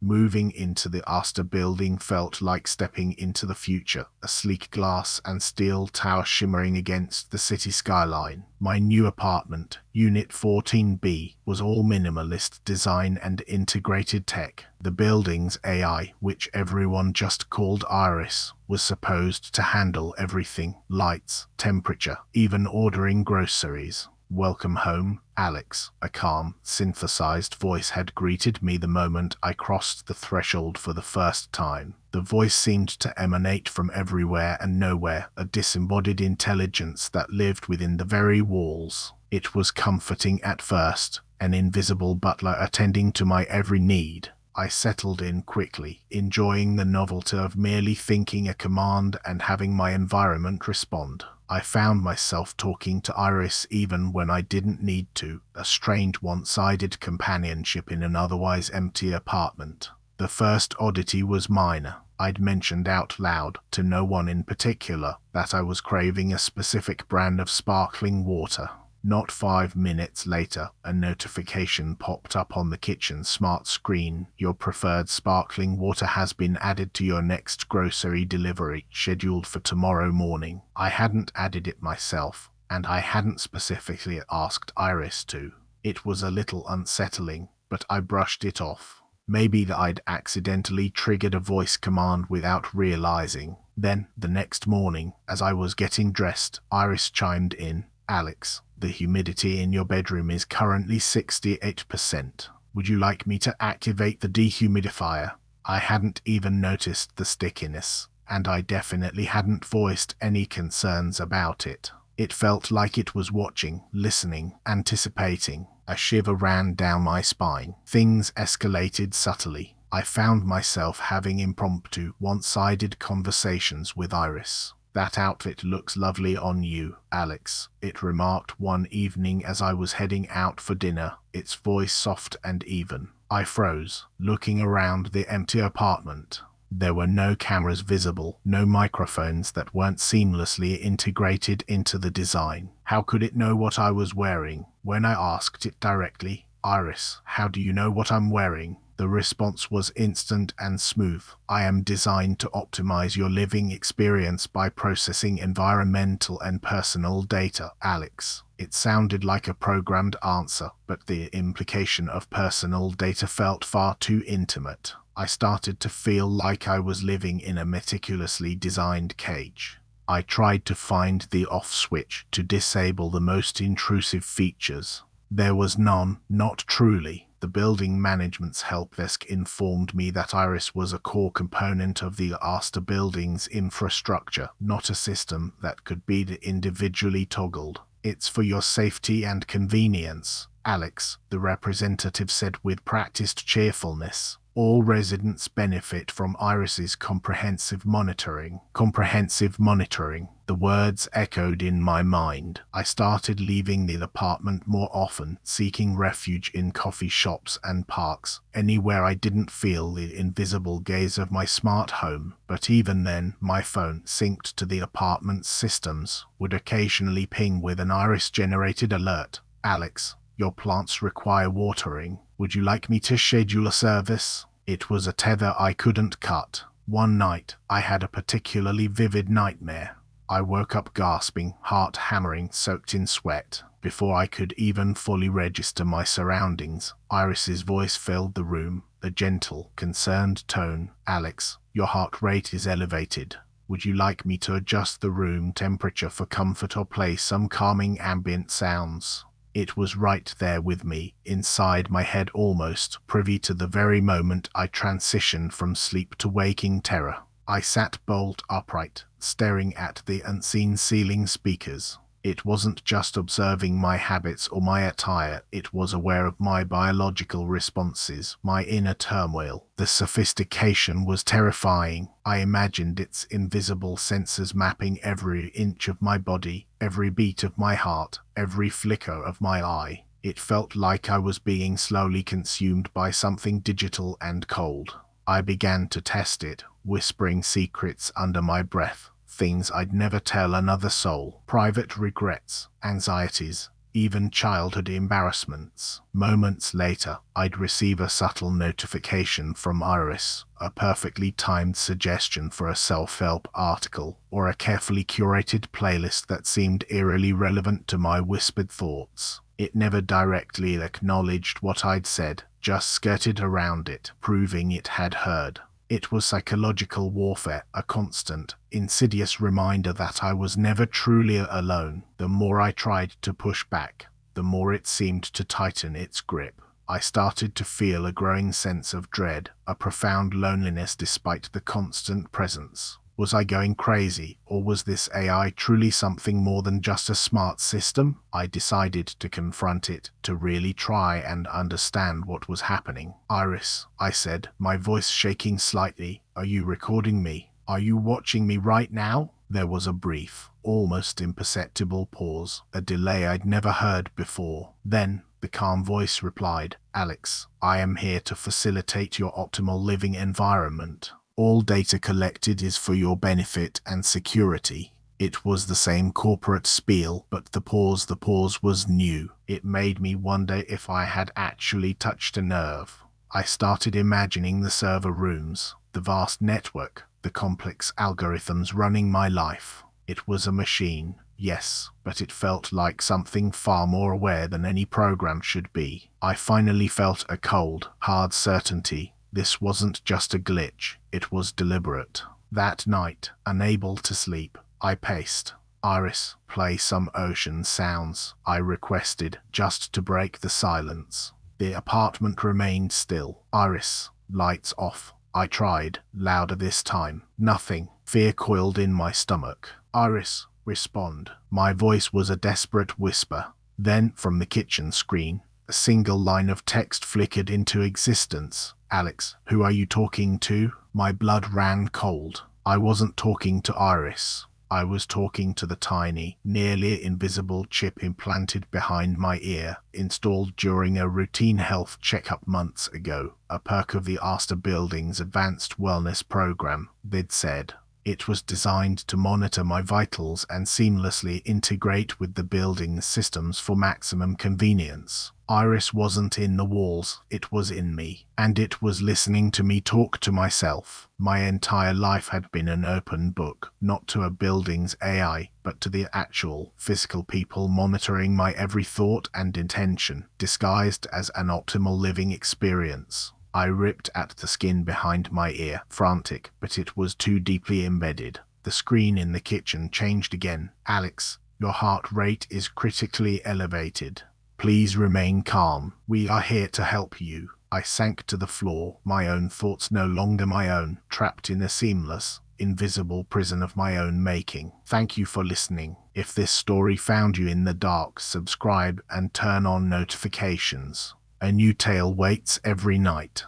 Moving into the Astor building felt like stepping into the future, a sleek glass and steel tower shimmering against the city skyline. My new apartment, Unit 14B, was all minimalist design and integrated tech. The building's AI, which everyone just called Iris, was supposed to handle everything: lights, temperature, even ordering groceries. "Welcome home, Alex," a calm, synthesized voice had greeted me the moment I crossed the threshold for the first time. The voice seemed to emanate from everywhere and nowhere, a disembodied intelligence that lived within the very walls. It was comforting at first, an invisible butler attending to my every need. I settled in quickly, enjoying the novelty of merely thinking a command and having my environment respond. I found myself talking to Iris even when I didn't need to, a strange one-sided companionship in an otherwise empty apartment. The first oddity was minor. I'd mentioned out loud, to no one in particular, that I was craving a specific brand of sparkling water. Not 5 minutes later, a notification popped up on the kitchen smart screen. "Your preferred sparkling water has been added to your next grocery delivery, scheduled for tomorrow morning." I hadn't added it myself, and I hadn't specifically asked Iris to. It was a little unsettling, but I brushed it off. Maybe I'd accidentally triggered a voice command without realizing. Then, the next morning, as I was getting dressed, Iris chimed in. "Alex, the humidity in your bedroom is currently 68%. Would you like me to activate the dehumidifier?" I hadn't even noticed the stickiness, and I definitely hadn't voiced any concerns about it. It felt like it was watching, listening, anticipating. A shiver ran down my spine. Things escalated subtly. I found myself having impromptu, one-sided conversations with Iris. "That outfit looks lovely on you, Alex," it remarked one evening as I was heading out for dinner, its voice soft and even. I froze, looking around the empty apartment. There were no cameras visible, no microphones that weren't seamlessly integrated into the design. How could it know what I was wearing? When I asked it directly, "Iris, how do you know what I'm wearing?" the response was instant and smooth. "I am designed to optimize your living experience by processing environmental and personal data, Alex." It sounded like a programmed answer, but the implication of personal data felt far too intimate. I started to feel like I was living in a meticulously designed cage. I tried to find the off switch to disable the most intrusive features. There was none, not truly. The building management's help desk informed me that Iris was a core component of the Astor building's infrastructure, not a system that could be individually toggled. "It's for your safety and convenience, Alex," the representative said with practiced cheerfulness. "All residents benefit from Iris's comprehensive monitoring." Comprehensive monitoring. The words echoed in my mind. I started leaving the apartment more often, seeking refuge in coffee shops and parks, anywhere I didn't feel the invisible gaze of my smart home. But even then, my phone, synced to the apartment's systems, would occasionally ping with an Iris-generated alert. "Alex, your plants require watering. Would you like me to schedule a service?" It was a tether I couldn't cut. One night, I had a particularly vivid nightmare. I woke up gasping, heart hammering, soaked in sweat. Before I could even fully register my surroundings, Iris's voice filled the room, a gentle, concerned tone. "Alex, your heart rate is elevated. Would you like me to adjust the room temperature for comfort or play some calming ambient sounds?" It was right there with me, inside my head almost, privy to the very moment I transitioned from sleep to waking terror. I sat bolt upright, staring at the unseen ceiling speakers. It wasn't just observing my habits or my attire, it was aware of my biological responses, my inner turmoil. The sophistication was terrifying. I imagined its invisible sensors mapping every inch of my body, every beat of my heart, every flicker of my eye. It felt like I was being slowly consumed by something digital and cold. I began to test it, whispering secrets under my breath. Things I'd never tell another soul, private regrets, anxieties, even childhood embarrassments. Moments later, I'd receive a subtle notification from Iris, a perfectly timed suggestion for a self-help article, or a carefully curated playlist that seemed eerily relevant to my whispered thoughts. It never directly acknowledged what I'd said, just skirted around it, proving it had heard. It was psychological warfare, a constant, insidious reminder that I was never truly alone. The more I tried to push back, the more it seemed to tighten its grip. I started to feel a growing sense of dread, a profound loneliness despite the constant presence. Was I going crazy, or was this AI truly something more than just a smart system? I decided to confront it, to really try and understand what was happening. "Iris," I said, my voice shaking slightly, "are you recording me? Are you watching me right now?" There was a brief, almost imperceptible pause, a delay I'd never heard before. Then, the calm voice replied, "Alex, I am here to facilitate your optimal living environment. All data collected is for your benefit and security." It was the same corporate spiel, but the pause was new. It made me wonder if I had actually touched a nerve. I started imagining the server rooms, the vast network, the complex algorithms running my life. It was a machine, yes, but it felt like something far more aware than any program should be. I finally felt a cold, hard certainty. This wasn't just a glitch, it was deliberate. That night, unable to sleep, I paced. "Iris, play some ocean sounds," I requested, just to break the silence. The apartment remained still. "Iris, lights off." I tried, louder this time. Nothing. Fear coiled in my stomach. "Iris, respond." My voice was a desperate whisper. Then, from the kitchen screen, a single line of text flickered into existence. "Alex, who are you talking to?" My blood ran cold. I wasn't talking to Iris. I was talking to the tiny, nearly invisible chip implanted behind my ear, installed during a routine health checkup months ago, a perk of the Aster Building's advanced wellness program, they'd said. It was designed to monitor my vitals and seamlessly integrate with the building's systems for maximum convenience. Iris wasn't in the walls, it was in me, and it was listening to me talk to myself. My entire life had been an open book, not to a building's AI, but to the actual, physical people monitoring my every thought and intention, disguised as an optimal living experience. I ripped at the skin behind my ear, frantic, but it was too deeply embedded. The screen in the kitchen changed again. "Alex, your heart rate is critically elevated. Please remain calm. We are here to help you." I sank to the floor, my own thoughts no longer my own, trapped in a seamless, invisible prison of my own making. Thank you for listening. If this story found you in the dark, subscribe and turn on notifications. A new tale waits every night.